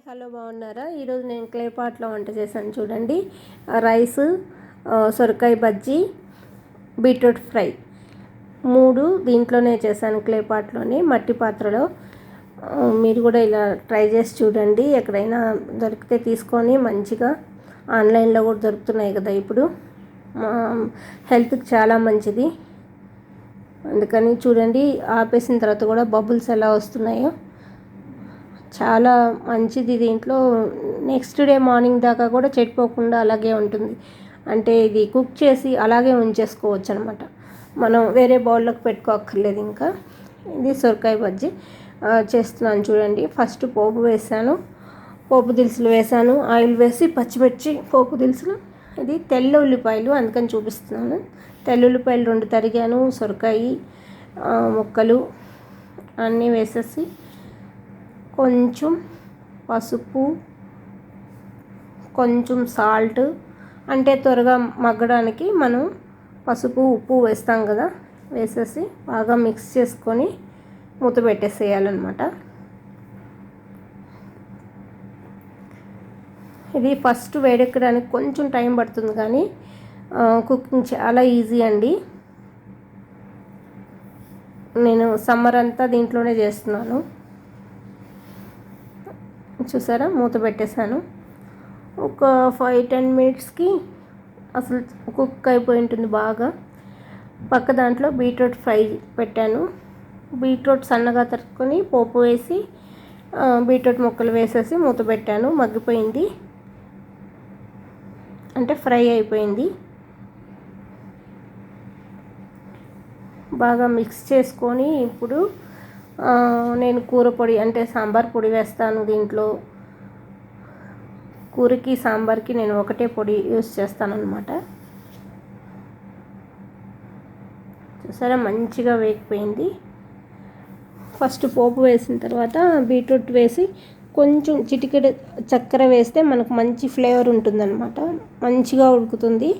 Hello బాగున్నారా? ఈరోజు నేను క్లేపాట్లో వంట చేశాను చూడండి. రైస్, సొరకాయ బజ్జీ, బీట్రూట్ ఫ్రై 3 దీంట్లోనే చేశాను, క్లేపాట్లోనే మట్టి పాత్రలో. మీరు కూడా ఇలా ట్రై చేసి చూడండి. ఎక్కడైనా దొరికితే తీసుకొని మంచిగా, ఆన్లైన్లో కూడా దొరుకుతున్నాయి కదా ఇప్పుడు. హెల్త్కి చాలా మంచిది. అందుకని చూడండి, ఆపేసిన తర్వాత కూడా బబుల్స్ ఎలా వస్తున్నాయో చాలా మంచిది. దీంట్లో నెక్స్ట్ డే మార్నింగ్ దాకా కూడా చెడిపోకుండా అలాగే ఉంటుంది. అంటే ఇది కుక్ చేసి అలాగే ఉంచేసుకోవచ్చు అనమాట. మనం వేరే బౌల్లోకి పెట్టుకోక్కర్లేదు. ఇంకా ఇది సొరకాయ బజ్జీ చేస్తున్నాను చూడండి. ఫస్ట్ పోపు వేసాను, పోపు దినుసులు వేసాను, ఆయిల్ వేసి పచ్చిమిర్చి, పోపు దినుసులు. ఇది తెల్ల ఉల్లిపాయలు అందుకని చూపిస్తున్నాను. తెల్ల ఉల్లిపాయలు 2 తరిగాను, సొరకాయ ముక్కలు అన్నీ వేసేసి కొంచెం పసుపు, కొంచెం సాల్ట్, అంటే త్వరగా మగ్గడానికి మనం పసుపు ఉప్పు వేస్తాం కదా, వేసేసి బాగా మిక్స్ చేసుకొని మూత పెట్టేసేయాలన్నమాట. ఇది ఫస్ట్ వేడెక్కడానికి కొంచెం టైం పడుతుంది, కానీ కుకింగ్ చాలా ఈజీ అండి. నేను సమ్మర్ అంతా దీంట్లోనే చేస్తున్నాను. చూసారా, మూత పెట్టేశాను. ఒక 5-10 మినిట్స్కి అసలు కుక్ అయిపోయి ఉంటుంది బాగా. పక్క దాంట్లో బీట్రూట్ ఫ్రై పెట్టాను. బీట్రూట్ సన్నగా తరుక్కొని పోపు వేసి బీట్రూట్ ముక్కలు వేసేసి మూత పెట్టాను. మగ్గిపోయింది, అంటే ఫ్రై అయిపోయింది. బాగా మిక్స్ చేసుకొని ఇప్పుడు నేను కూర పొడి, అంటే సాంబార్ పొడి వేస్తాను దీంట్లో. కూరకి సాంబార్కి నేను ఒకటే పొడి యూస్ చేస్తాను అనమాట. చూసారా, మంచిగా వేగిపోయింది. ఫస్ట్ పోపు వేసిన తర్వాత బీట్రూట్ వేసి కొంచెం చిటికెడు చక్కెర వేస్తే మనకు మంచి ఫ్లేవర్ ఉంటుందన్నమాట. మంచిగా ఉడుకుతుంది.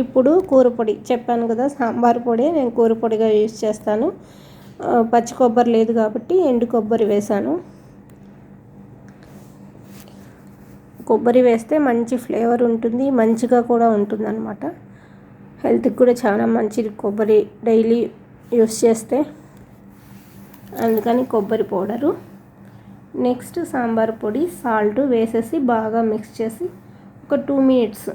ఇప్పుడు కూర పొడి చెప్పాను కదా, సాంబార్ పొడి నేను కూర పొడిగా యూజ్ చేస్తాను. పచ్చి కొబ్బరి లేదు కాబట్టి ఎండు కొబ్బరి వేసాను. కొబ్బరి వేస్తే మంచి ఫ్లేవర్ ఉంటుంది, మంచిగా కూడా ఉంటుంది అన్నమాట. హెల్త్కి కూడా చాలా మంచిది కొబ్బరి డైలీ యూస్ చేస్తే. అందుకని కొబ్బరి పౌడరు, నెక్స్ట్ సాంబార్ పొడి, సాల్ట్ వేసేసి బాగా మిక్స్ చేసి ఒక 2 మినిట్స్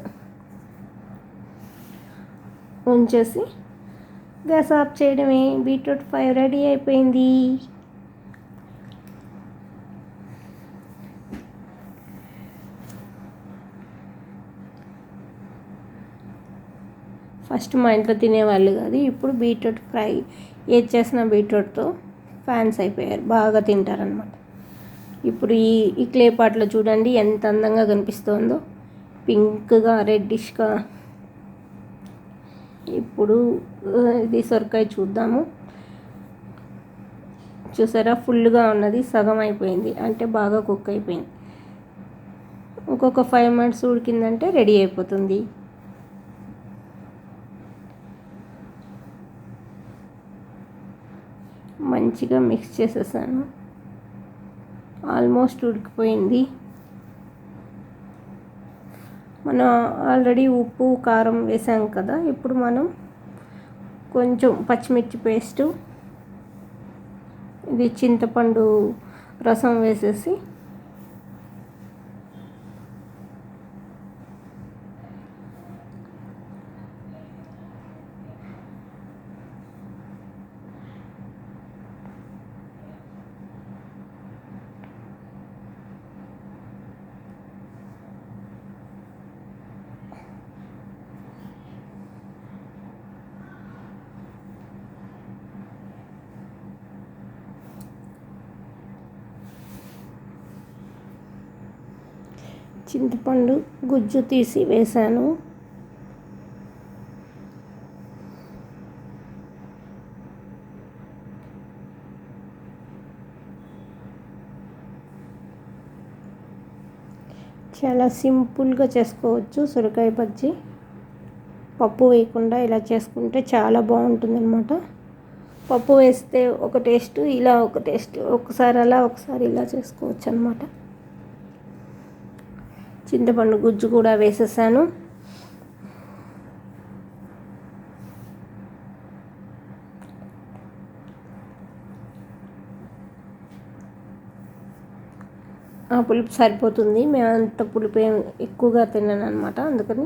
ఉంచేసి గ్యాస్ ఆఫ్ చేయడమే. బీట్రూట్ ఫ్రై రెడీ అయిపోయింది. ఫస్ట్ మా ఇంట్లో తినేవాళ్ళు కాదు, ఇప్పుడు బీట్రూట్ ఫ్రై ఏది చేసిన బీట్రూట్తో ఫ్యాన్స్ అయిపోయారు, బాగా తింటారనమాట. ఇప్పుడు ఈ క్లేపాట్లో చూడండి ఎంత అందంగా కనిపిస్తుందో, పింక్గా రెడ్డిష్గా. ఇప్పుడు ఇది సొరకాయ చూద్దాము. చూసారా, ఫుల్గా ఉన్నది, సగం అయిపోయింది, అంటే బాగా కుక్ అయిపోయింది. ఇంకొక 5 మినిట్స్ ఉడికిందంటే రెడీ అయిపోతుంది. మంచిగా మిక్స్ చేసేసాను, ఆల్మోస్ట్ ఉడికిపోయింది. మనం ఆల్రెడీ ఉప్పు కారం వేసాం కదా, ఇప్పుడు మనం కొంచెం పచ్చిమిర్చి పేస్టు, ఇది చింతపండు రసం వేసేసి చింతపండు గుజ్జు తీసి వేసాను. చాలా సింపుల్గా చేసుకోవచ్చు సొరకాయ బజ్జీ. పప్పు వేయకుండా ఇలా చేసుకుంటే చాలా బాగుంటుందన్నమాట. పప్పు వేస్తే ఒక టేస్ట్, ఇలా ఒక టేస్ట్, ఒకసారి అలా ఒకసారి ఇలా చేసుకోవచ్చు అన్నమాట. చింతపండు గుజ్జు కూడా వేసేసాను. ఆ పులుపు సరిపోతుంది, మేము అంత పులుపు ఏం ఎక్కువగా తిన్నాను అనమాట, అందుకని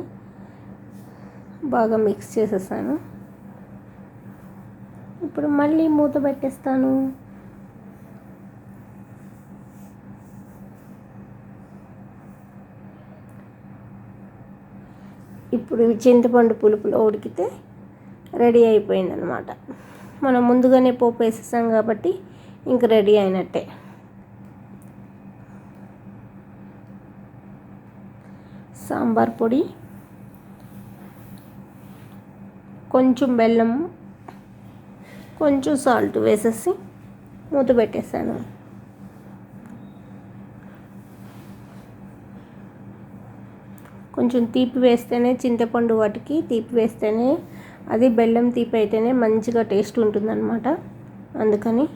బాగా మిక్స్ చేసేసాను. ఇప్పుడు మళ్ళీ మూత పెట్టేస్తాను. ఇప్పుడు చింతపండు పులుపులో ఉడికితే రెడీ అయిపోయిందనమాట. మనం ముందుగానే పోపు వేసేసాం కాబట్టి ఇంక రెడీ అయినట్టే. సాంబార్ పొడి, కొంచెం బెల్లం, కొంచెం సాల్ట్ వేసేసి మూత పెట్టేసాను. కొంచెం తీపి వేస్తేనే, చింతపండు వాటికి తీపి వేస్తేనే, అది బెల్లం తీపి అయితేనే మంచిగా టేస్ట్ ఉంటుందన్నమాట. అందుకని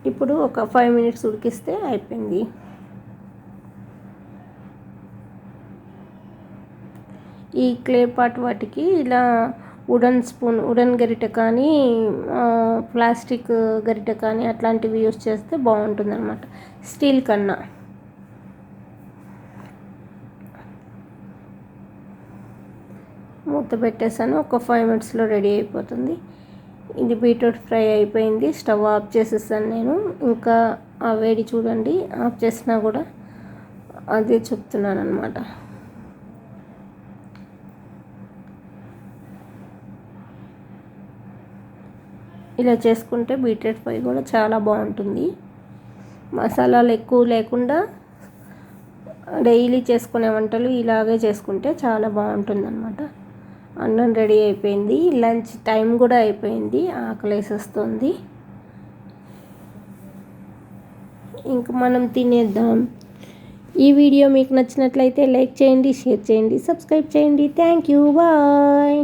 ఇప్పుడు ఒక 5 మినిట్స్ ఉడికిస్తే అయిపోయింది. ఈ క్లే పాట్ వాటికి ఇలా ఉడన్ గరిటె కానీ ప్లాస్టిక్ గరిటె కానీ అట్లాంటివి యూస్ చేస్తే బాగుంటుందన్నమాట, స్టీల్ కన్నా. మూత పెట్టేసాను, ఒక 5 మినిట్స్లో రెడీ అయిపోతుంది. ఇది బీట్రూట్ ఫ్రై అయిపోయింది. స్టవ్ ఆఫ్ చేసేసాను నేను. ఇంకా ఆ వేడి చూడండి, ఆఫ్ చేసినా కూడా అదే చెప్తున్నాను అనమాట. ఇలా చేసుకుంటే బీట్రూట్ ఫ్రై కూడా చాలా బాగుంటుంది. మసాలాలు ఎక్కువ లేకుండా డైలీ చేసుకునే వంటలు ఇలాగే చేసుకుంటే చాలా బాగుంటుంది అనమాట. అన్నం రెడీ అయిపోయింది, లంచ్ టైం కూడా అయిపోయింది, ఆకలేసేస్తుంది. ఇంక మనం తినేద్దాం. ఈ వీడియో మీకు నచ్చినట్లయితే లైక్ చేయండి, షేర్ చేయండి, సబ్స్క్రైబ్ చేయండి. Thank you, bye.